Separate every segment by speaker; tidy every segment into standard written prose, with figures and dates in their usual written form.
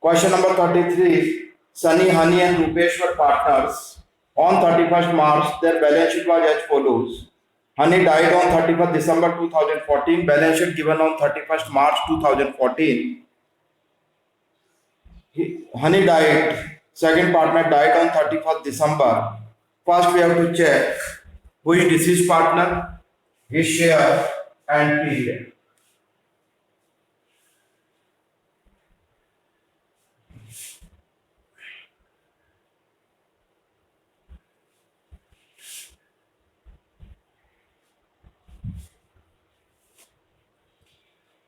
Speaker 1: Question number 33. Sunny, Honey and Rupesh were partners. On 31st March, their balance sheet was as follows. Honey died on 31st December 2014. Balance sheet given on 31st March 2014. Honey died. Second partner died on 31st December. First, we have to check who is deceased partner, his share, and period.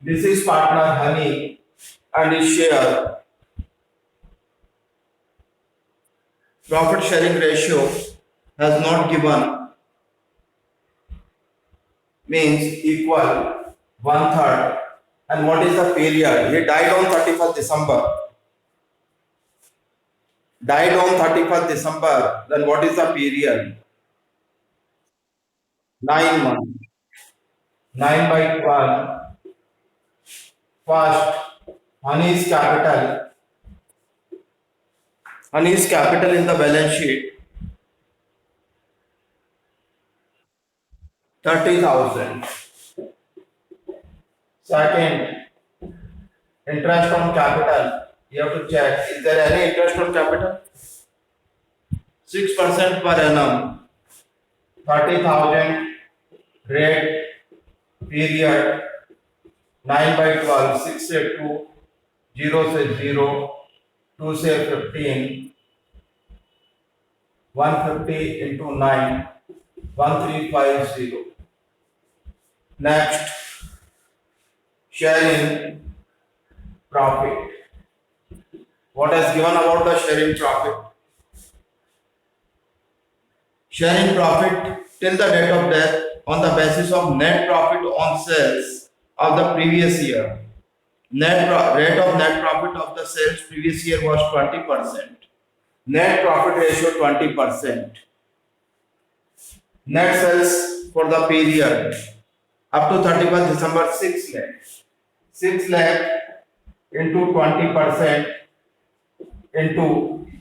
Speaker 1: Deceased partner Honey and his share. Profit sharing ratio has not given, means equal 1/3. And what is the period? He died on 31st December. Died on 31st December. Then what is the period? 9 months. 9 by 12. First, Honey's capital. Honey's capital in the balance sheet 30,000. Second, interest on capital. You have to check, is there any interest on capital? 6% per annum. 30,000 rate, period 9 by 12, 6 से 2, 0 से 0, 2 से 15, 150 into 9, 1350. Next, sharing profit. What is given about the sharing profit? Sharing profit till the date of death on the basis of net profit on sales of the previous year. Rate of net profit of the sales previous year was 20%. Net profit ratio 20%. Net sales for the period up to 31st December 6 lakh. 6 lakh into 20% into,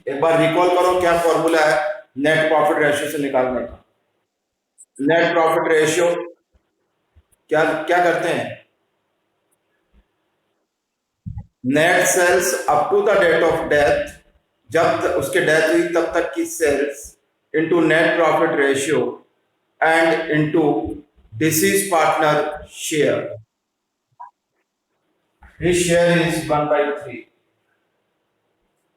Speaker 1: एक बार recall करो क्या formula है net profit ratio से निकालने का. Net profit ratio क्या क्या करते हैं? Net sales up to the date of death, जब उसके डेथ हुई तब तक की sales, into net profit ratio and into deceased partner share. His share is 1/3.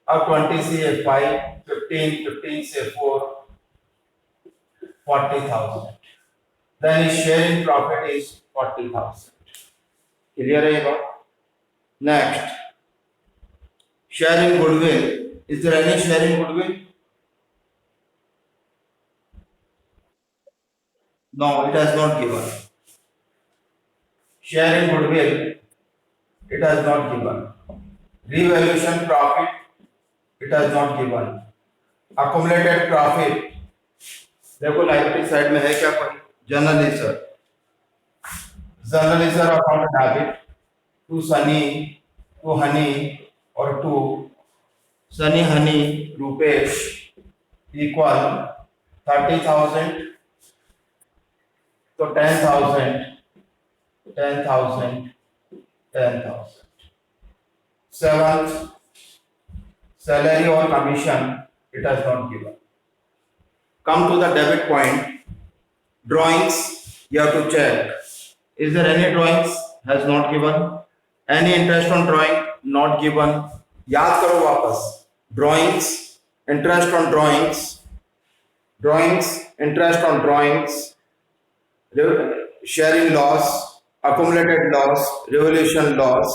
Speaker 1: अब 20 से 5, 15, 15 से 4, 40,000. Then his share in profit is 40,000. Clear है ये बात? Next, share in goodwill. Is there any share in goodwill? No, it has not given. Share in goodwill, it has not given. Revaluation profit, it has not given. Accumulated profit, देखो liability side में है क्या कोई? General ledger. General ledger account debit to Sunny, to Honey और to Sunny, Honey, Rupesh equal 30,000. तो 10,000, 10,000, 10,000. Seventh, salary or commission, it has not given. Come to the debit point. Drawings, you have to check. Is there any drawings? Has not given. Any interest on drawing? Not given. याद करो वापस. Drawings, interest on drawings, drawings, interest on drawings, sharing loss, accumulated loss, revaluation loss,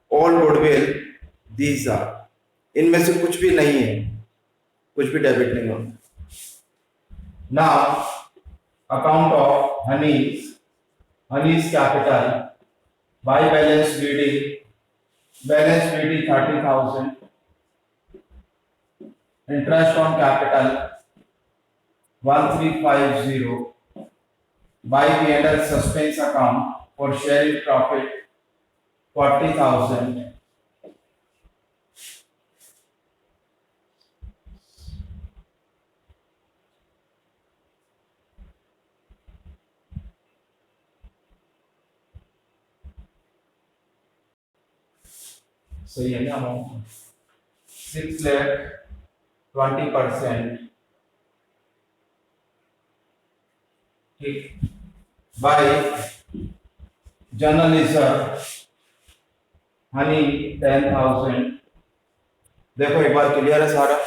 Speaker 1: all goodwill. These are. इनमें से कुछ भी नहीं है, कुछ भी डेबिट नहीं होगा. Now, account of Honey's capital by balance BD. Balance BD 30,000. Interest on capital 1350. By P&L suspense account for sharing profit 40,000. सही है ना अमाउंट 6,20,000 ठीक बाय जर्नलिस्ट हनी 10,000। देखो एक बार क्लियर है सारा।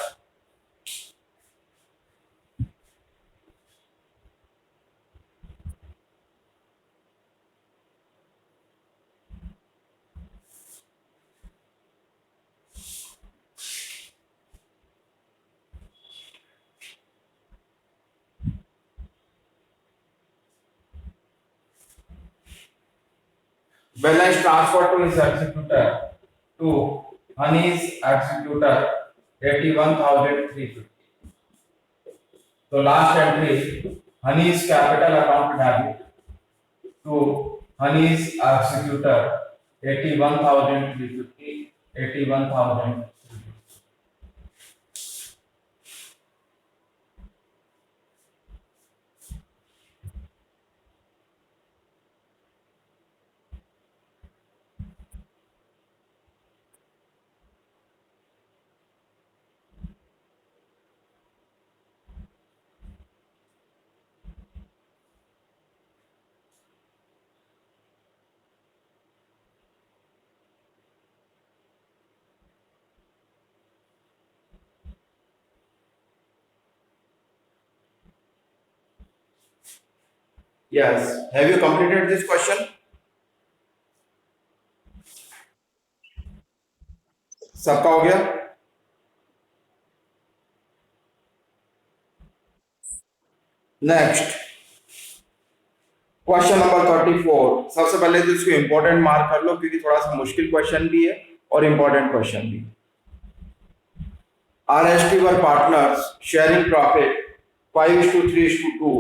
Speaker 1: Balance transfer to his executor to Honey's executor 81,350. So last entry Honey's capital account debit to Honey's executor 81,350. 81,000. Yes. Have you completed this question? सबका हो गया? Next question number 34। सबसे पहले तो इसको इंपॉर्टेंट मार्क कर लो क्योंकि थोड़ा सा मुश्किल क्वेश्चन भी है और इंपॉर्टेंट क्वेश्चन भी। RST were partners sharing profit 5:3:2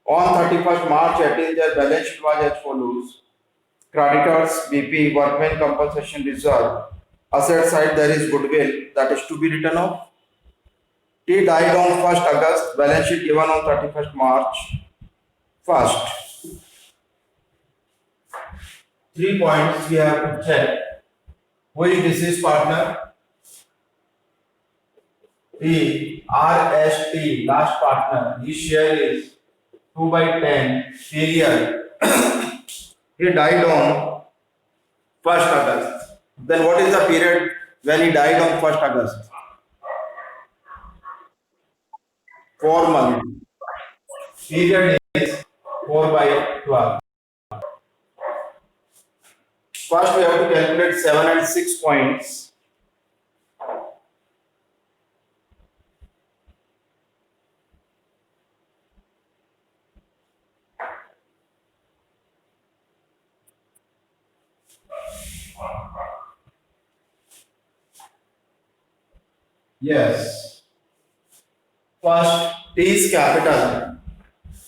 Speaker 1: on 31st March 18. Their balance sheet was as follows: creditors BP workmen compensation reserve, asset side there is goodwill that is to be written off. T died on 1st August, balance sheet given on 31st March. First 3 points we have to check. Who is deceased partner? T RST last partner. His share is 2/10 period. He died on 1st August. Then what is the period when he died on 1st August? 4 months. Period is 4/12. First we have to calculate 7 and 6 points. Yes. First, T's capital.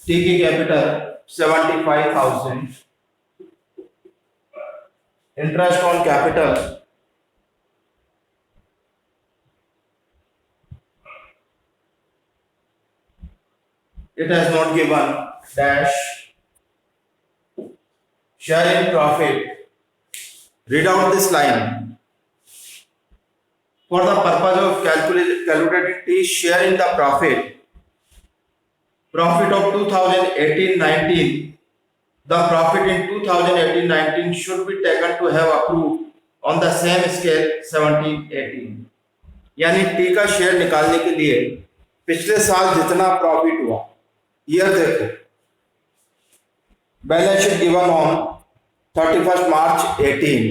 Speaker 1: T की capital 75,000. Interest on capital it has not given dash. Share in profit. Read out this line. For the purpose of calculating T's share in the profit of 2018-19, the profit in 2018-19 should be taken to have accrued on the same scale 17-18. यानी T का share निकालने के लिए पिछले साल जितना profit हुआ, year देखो, balance sheet given on 31st March 18,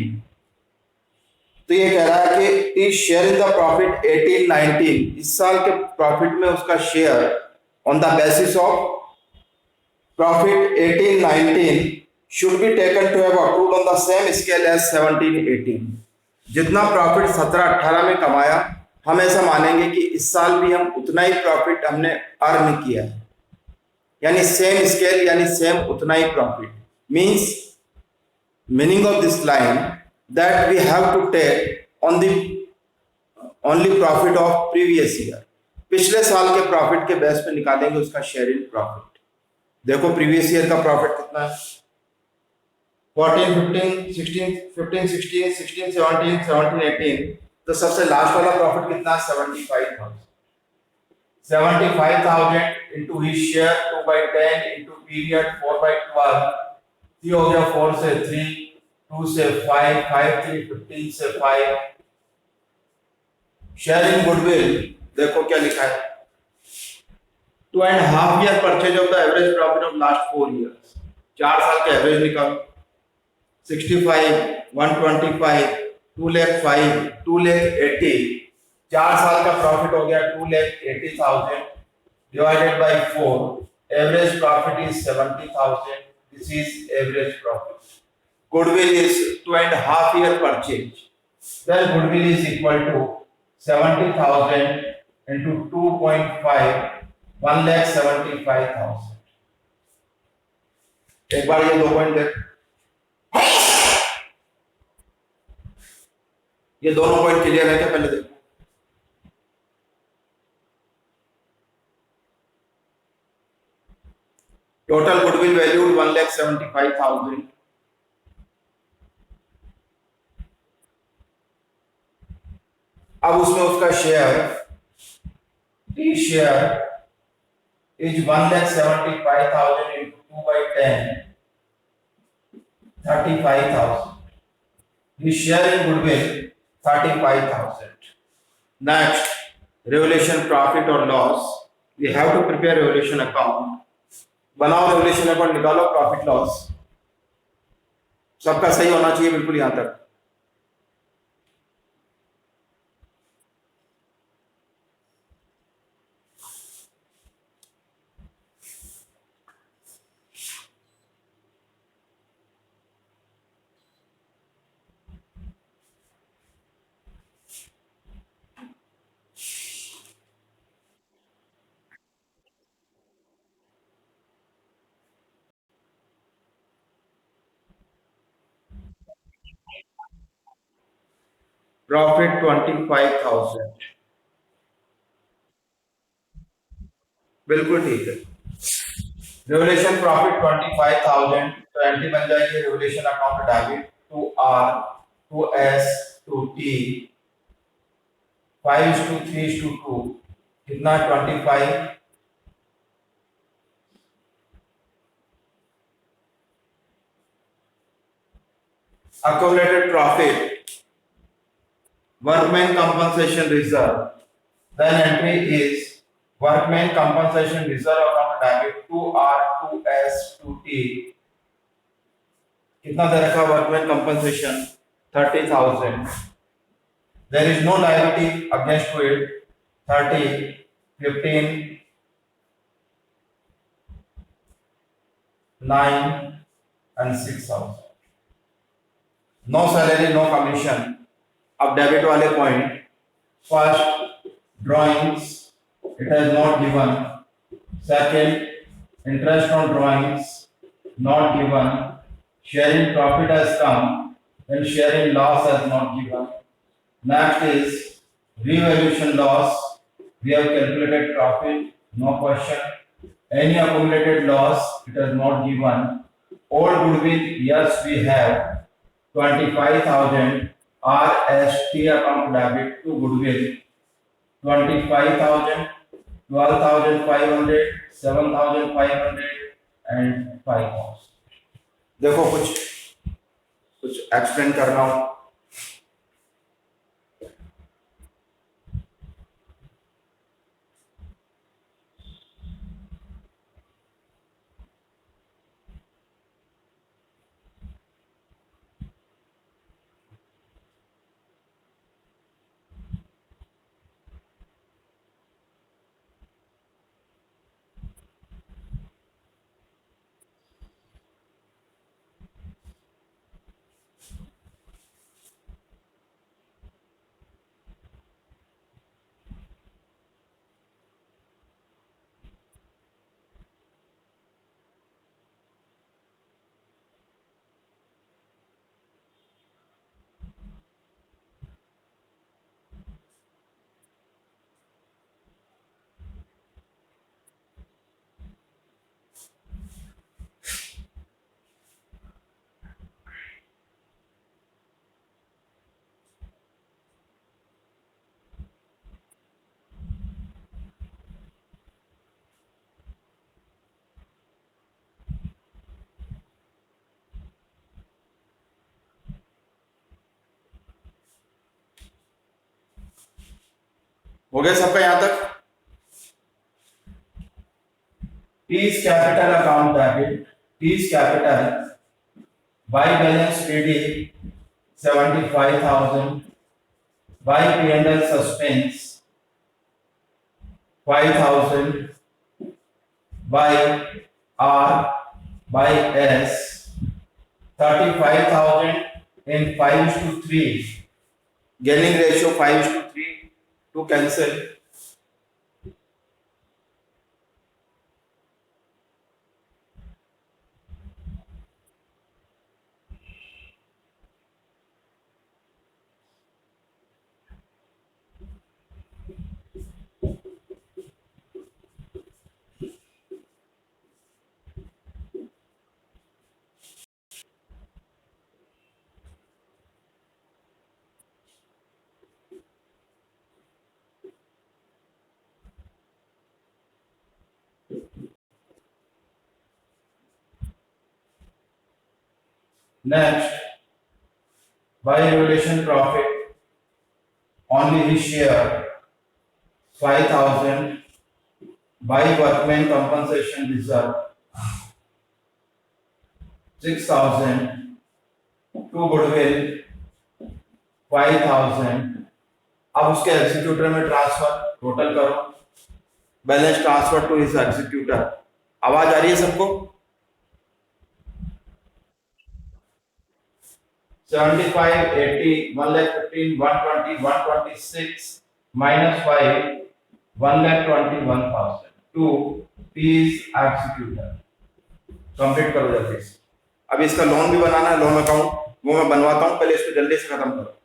Speaker 1: तो ये कह रहा है कि T share in the profit 18-19, इस साल के प्रॉफिट में उसका share on the basis of profit 18-19 should be taken to have accrued on the same scale as 17-18. जितना प्रॉफिट 17-18 में कमाया, हम ऐसा मानेंगे कि इस साल भी हम उतना ही प्रॉफिट हमने अर्न किया है, यानी सेम स्केल, यानी सेम उतना ही profit. Means meaning of this line that we have to take on the only profit of previous year. पिछले साल के प्रॉफिट के बेस पे निकालेंगे उसका शेयर इन प्रॉफिट। देखो प्रीवियस ईयर का प्रॉफिट कितना है, 14, 15, 16, 15, 16, 16, 17, 17, 18. तो सबसे लास्ट वाला प्रॉफिट कितना? 75,000. 75,000 into his share 2 by 10 into period 4 by 12. 3 हो गया, 4 से 3, 2 से 5, 5 3 15 से 5. शेयरिंग गुडविल देखो क्या लिखा है, 2.5 year purchase of the average profit of last 4 years. 4 साल का एवरेज निकालो. 65, 125, 2 lakh 5, 2 lakh 80. 4 साल का प्रॉफिट हो गया 2 lakh 80,000 divided by 4. Average profit is 70,000. This is average profit. Goodwill is 2.5 year purchase. Then goodwill is equal to 70,000 into 2.5, 1,75,000. एक बार ये 2 point देख, ये दोनों पॉइंट क्लियर है क्या? पहले देखो. Total goodwill valued 1,75,000. अब उसमें उसका share, D share is 1,75,000 into 2 by 10, 35,000. The share in goodwill 35,000. Next, revaluation profit or loss. We have to prepare revaluation account. बनाओ revaluation account, निकालो profit loss. सबका सही होना चाहिए बिल्कुल यहां तक. Profit 25,000. बिल्कुल ठीक है. Revaluation profit 25,000. तो एंट्री बन जाएगी revaluation account debit to R to S to T 5:3:2. कितना? 25. Accumulated profit, workman compensation reserve. Then entry is workman compensation reserve account debit 2R 2S 2T. कितना दे रखा workman compensation? 30,000. There is no liability against to it. 30, 15, 9 and 6,000. No salary, no commission. अब debit वाले point, first drawings it has not given. Second, interest on drawings not given. Sharing profit has come and sharing loss has not given. Next is revaluation loss. We have calculated profit, no question. Any accumulated loss, it has not given. Old goodwill, yes we have 25,000 RST account debit to goodwill. 25,000, 12,500, 7,500 and 5,000. देखो कुछ explain कर रहा हूं. हो गया सबका यहां तक? T's capital account debit, T's capital by balance ready 75,000, by P&L suspense 5,000, by R by S 35,000 in 5:3. Gearing ratio 5:3 to cancel. Next, by revaluation profit, only his share 5,000, by workman compensation reserve 6,000, to goodwill 5,000. अब उसके executor में transfer total करो, balance transfer to his executor. आवाज आ रही है सबको? 75, 80, 1,15,000, 120, 126 minus 5, 1,21,000 to T's executor। Complete करो जल्दी से। अब इसका लोन भी बनाना है, लोन अकाउंट वो मैं बनवाता हूं, पहले इसको जल्दी से खत्म करो।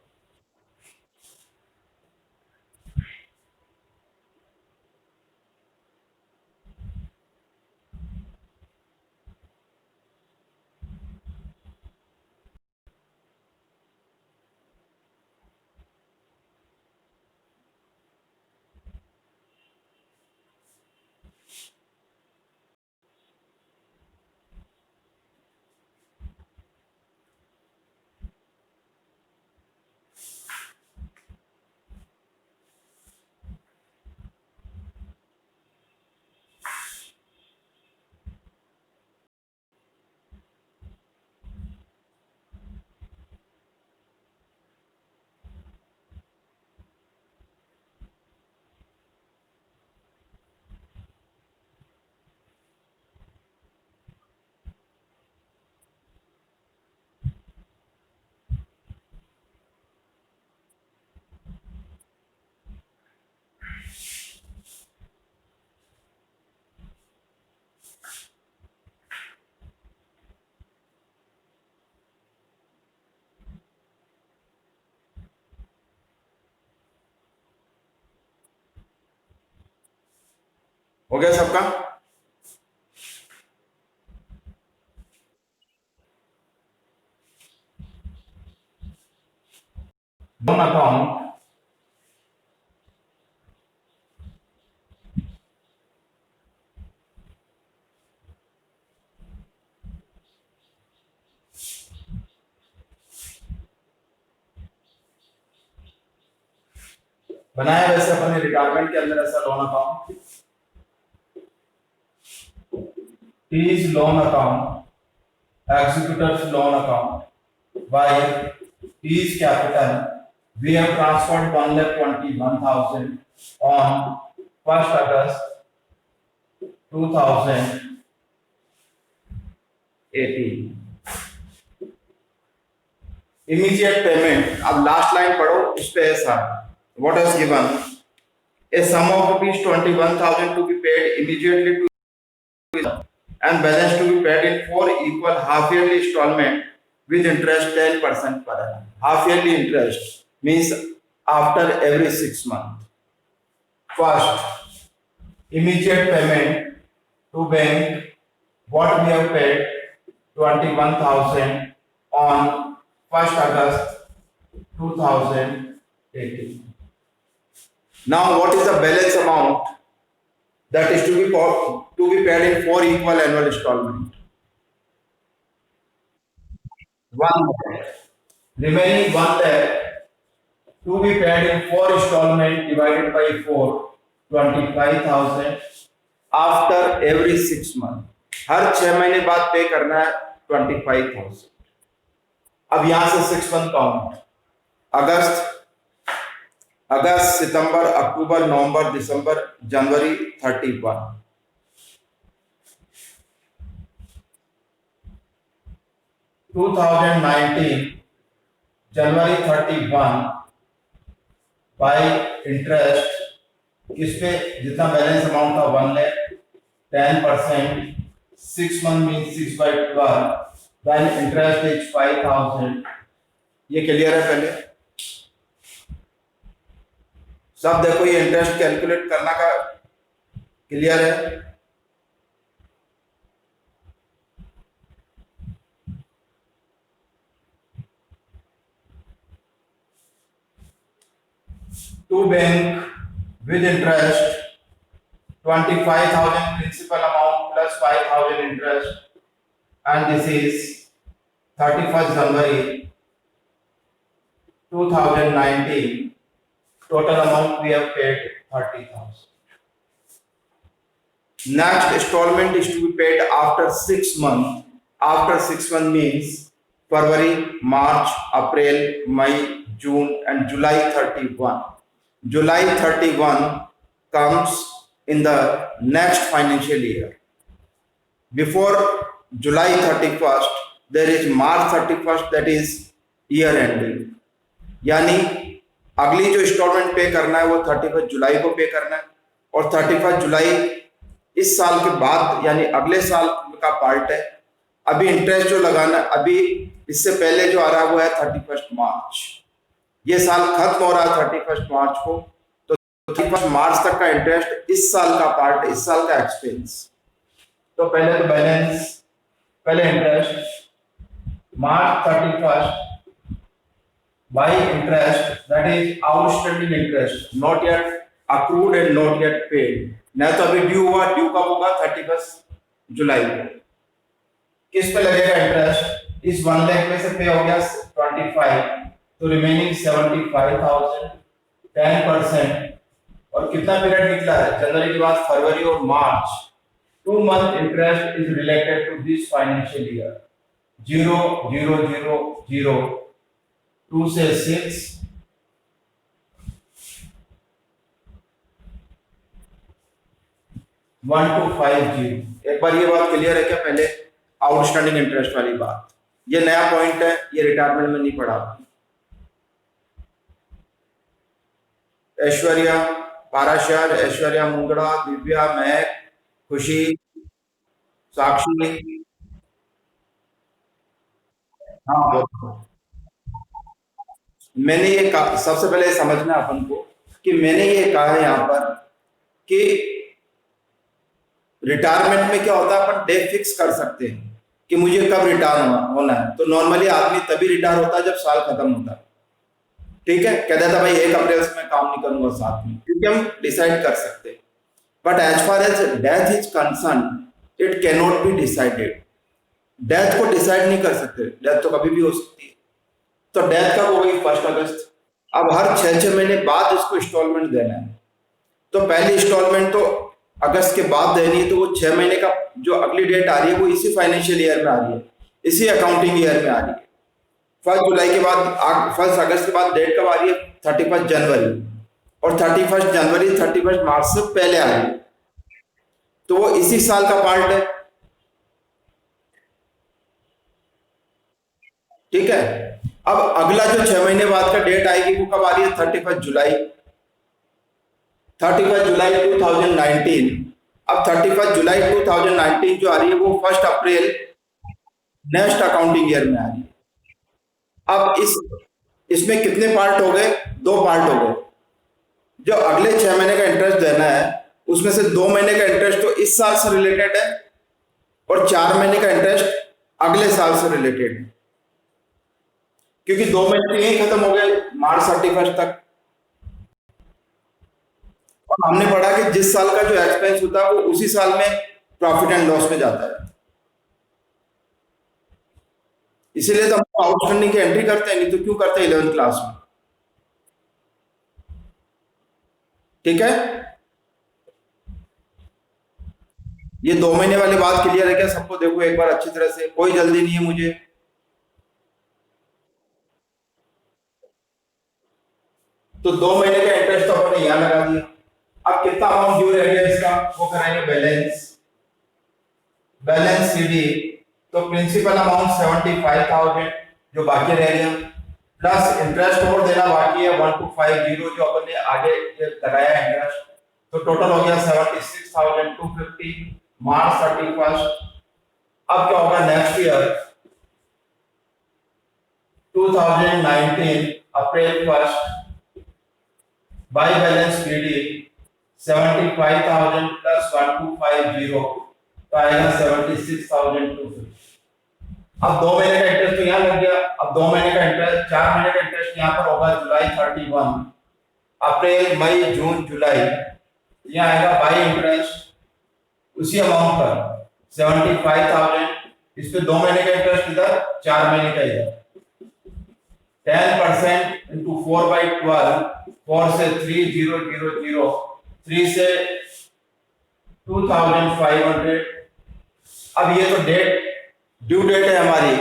Speaker 1: हो गया सबका? लोन अकाउंट बनाया वैसे अपने रिटायरमेंट के अंदर ऐसा loan account. T's loan account, executor's loan account, by T's capital, we have transferred 1,21,000 on 1st August 2018. Immediate payment, अब लास्ट लाइन पढ़ो, उस पे ऐसा what is given, a sum of rupees 21,000 to be paid immediately to and balance to be paid in 4 equal half yearly installment with interest 10% per annum. Half yearly interest means after every 6 months. First, immediate payment to bank, what we have paid 21,000 on 1st August 2018. Now what is the balance amount that is to be paid in 4 equal annual installment? 1 lakh. Remaining 1 lakh to be paid in 4 installment divided by 4, 25,000 after every 6 month. हर 6 महीने बाद पे करना है 25,000. अब यहां से 6 month count, अगस्त, सितंबर, अक्टूबर, नवंबर, दिसंबर, जनवरी 31. 2019 जनवरी 31 बाय इंटरेस्ट इस पे जितना बैलेंस अमाउंट था 1 lakh, 10%, 6 month mean 6/12, then interest is 5,000. ये क्लियर है? पहले सब देखो, ये इंटरेस्ट कैलकुलेट करना का क्लियर है? To bank with interest 25,000 principal amount plus 5,000 interest, and this is 31st January 2019. Total amount we have paid 30,000. Next installment is to be paid after 6 months. After 6 months means February, March, April, May, June and July 31. July 31 comes in the next financial year. Before July 31st, there is March 31st, that is year ending. यानी अगली जो instalment पे करना है वो 31 जुलाई को पे करना है, और 31 जुलाई इस साल के बाद यानी अगले साल का पार्ट है. अभी इंटरेस्ट जो लगाना, अभी इससे पहले जो आ रहा है वो है 31 मार्च. ये साल खत्म हो रहा है 31 मार्च को, तो 31 मार्च तक का इंटरेस्ट इस साल का पार्ट, इस साल का एक्सपेंस. तो पहले तो बैलेंस, पहले interest March 31 by interest, that is outstanding interest, not yet accrued and not yet paid. नहीं तो अभी ड्यू हुआ, ड्यू कब होगा? 31 जुलाई को. किस पे लगेगा इंटरेस्ट? इस 1 लाख में से पे हो गया 25, तो रिमेनिंग 75,000, 10%. और कितना पीरियड निकला है? जनवरी के बाद फरवरी और मार्च. 2 month interest is related to this financial year. 0, 0, 0, 0, 2 से 6, 1 to 5, 0. एक बार ये बात क्लियर है क्या? पहले आउटस्टैंडिंग इंटरेस्ट वाली बात, ये नया पॉइंट है, ये रिटायरमेंट में नहीं पढ़ा. ऐश्वर्या पाराशर, ऐश्वर्या मुंगड़ा, दिव्या, महक, खुशी, साक्षी. हाँ, मैंने ये कहा, सबसे पहले समझना अपन को कि मैंने ये कहा है यहाँ पर कि रिटायरमेंट में क्या होता है, अपन डेट फिक्स कर सकते हैं कि मुझे कब रिटायर होना है. तो नॉर्मली आदमी तभी रिटायर होता है जब साल खत्म होता है. ठीक है, कह देता भाई 1 अप्रैल से मैं काम नहीं करूंगा साथ में, क्योंकि हम डिसाइड कर सकते हैं. But as far as death is concern, it can not be decided. Death को डिसाइड नहीं कर सकते, डेथ तो कभी भी हो सकती है. तो डेथ कब हो गई? 1 अगस्त. अब हर 6 महीने बाद इसको इंस्टॉलमेंट देना है. तो पहली इंस्टॉलमेंट तो अगस्त के बाद देनी है, तो वो 6 महीने का जो अगली डेट आ रही है वो इसी फाइनेंशियल ईयर में आ रही है, इसी अकाउंटिंग ईयर में आ रही है. 1 जुलाई के बाद, 1 अगस्त के बाद डेट कब आ रही है? 31 जनवरी. और 31 जनवरी 31 मार्च से पहले आ रही है, तो वो इसी साल का पार्ट है. ठीक है. अब अगला जो 6 महीने बाद का डेट आएगी वो कब आ रही है? 31 जुलाई. 31 जुलाई 2019. अब 31 जुलाई 2019 जो आ रही है वो 1 अप्रैल नेक्स्ट अकाउंटिंग ईयर में आ रही है. अब इसमें कितने पार्ट हो गए? 2 पार्ट हो गए. जो अगले 6 महीने का इंटरेस्ट देना है उसमें से 2 महीने का इंटरेस्ट तो इस साल से रिलेटेड है, और 4 महीने का इंटरेस्ट अगले साल से रिलेटेड है, क्योंकि 2 महीने तो यही खत्म हो गए मार्च 31 तक. और हमने पढ़ा कि जिस साल का जो एक्सपेंस होता है वो उसी साल में प्रॉफिट एंड लॉस में जाता है. इसीलिए तो हम आउटस्टैंडिंग की एंट्री करते हैं, नहीं तो क्यों करते हैं 11th क्लास में. ठीक है, ये 2 महीने वाली बात क्लियर है क्या सबको? देखो एक बार अच्छी तरह से, कोई जल्दी नहीं है मुझे। तो 2 महीने का इंटरेस्ट तो अपने यहां लगा दिया। अब कितना अमाउंट ड्यू रह गया इसका, वो कराएंगे बैलेंस, बैलेंस सीडी। तो प्रिंसिपल अमाउंट 75,000 जो बाकी रह गया, प्लस इंटरेस्ट और देना बाकी है 1250 जो अपन ने आगे लगाया इंटरेस्ट। तो टोटल हो गया 76,250 मार्च 31st। अब क्या होगा next year 2019 April 1st by balance PD 75,000 plus 1250 तो आएगा 76,250। अब 2 महीने का इंटरेस्ट तो यहाँ लग गया। अब 2 महीने का इंटरेस्ट, 4 महीने का इंटरेस्ट यहाँ पर होगा जुलाई 31, अप्रैल मई जून जुलाई, यहाँ आएगा बाई इंटरेस्ट उसी अमाउंट पर 75,000। इस पे 2 महीने का इंटरेस्ट इधर, 4 महीने का इधर। 10% इंटू 4/12, 4 से 3000, 3 से 2500। अब ये तो डेट ड्यू डेट है हमारी,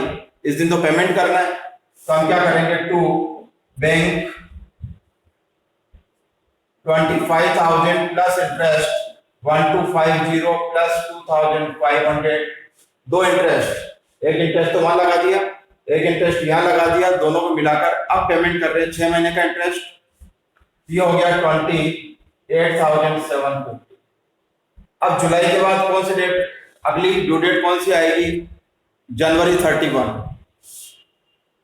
Speaker 1: इस दिन तो पेमेंट करना है। तो हम क्या करेंगे, to bank 25,000 plus interest 1250 plus 2,500, दो इंटरेस्ट, एक इंटरेस्ट तो वहां लगा दिया, एक इंटरेस्ट यहां लगा दिया, दोनों को मिलाकर अब पेमेंट कर रहे हैं 6 महीने का इंटरेस्ट। ये हो गया 28,750। अब जुलाई के बाद कौन सी डेट, अगली ड्यू डेट कौन सी आएगी, जनवरी 31।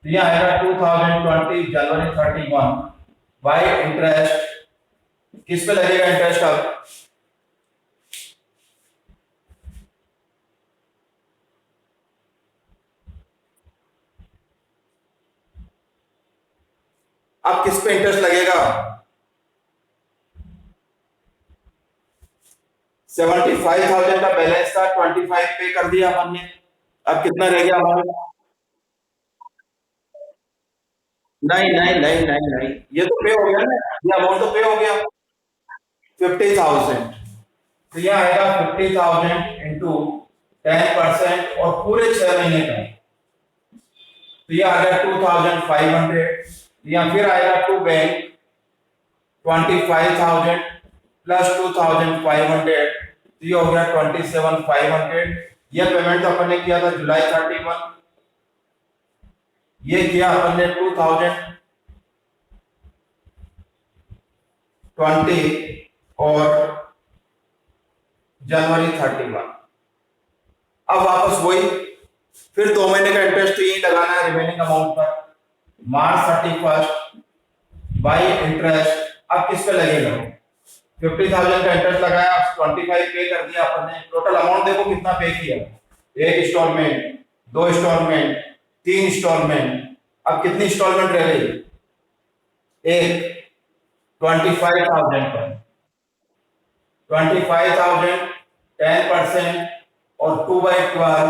Speaker 1: ये आएगा 2020 जनवरी 31 बाय इंटरेस्ट। किस पे लगेगा इंटरेस्ट? अब किस पे इंटरेस्ट लगेगा? 75,000 का बैलेंस था, 25 पे कर दिया अपन ने। अब कितना रह गया अमाउंट? नहीं नहीं नहीं नहीं नहीं, ये तो पे हो गया ना, ये अमाउंट तो पे हो गया 50,000। तो यह आएगा 50,000 इंटू 10% और पूरे 6 महीने का, तो यह आ गया 2,500। या फिर आएगा टू बैंक 25,000 प्लस 2,500, तो ये हो गया 27,500। यह पेमेंट तो अपन ने किया था जुलाई 31, ये किया अपन ने 2020 और जनवरी 31। अब वापस वही, फिर 2 महीने का इंटरेस्ट यही लगाना है रिमेनिंग अमाउंट पर, मार्च 31 बाई इंटरेस्ट। अब किस पे लगेगा? 50,000 का इंटरेस्ट लगाया, 25 पे कर दिया अपन ने। टोटल अमाउंट देखो कितना पे किया, एक इंस्टॉलमेंट, दो इंस्टॉलमेंट, 3 इंस्टॉलमेंट। अब कितनी इंस्टॉलमेंट रह गई? एक 25,000 पर 25,000 10% और 2/12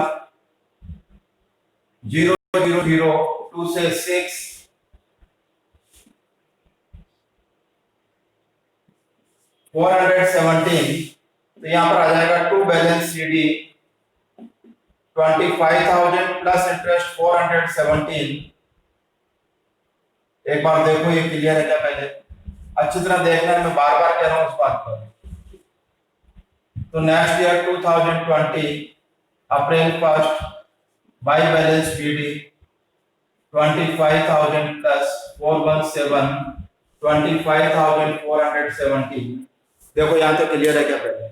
Speaker 1: 000 2 से 6 417। तो यहां पर आ जाएगा to balance CD 25,000 plus interest 417। एक बार देखो ये क्लियर है क्या? पहले अच्छी तरह देखना है, मैं बार बार कह रहा हूं इस बात पर। तो next year 2020 April 1 by balance PD 25,000 plus 417 25,417। देखो यहां तो क्लियर है क्या? पहले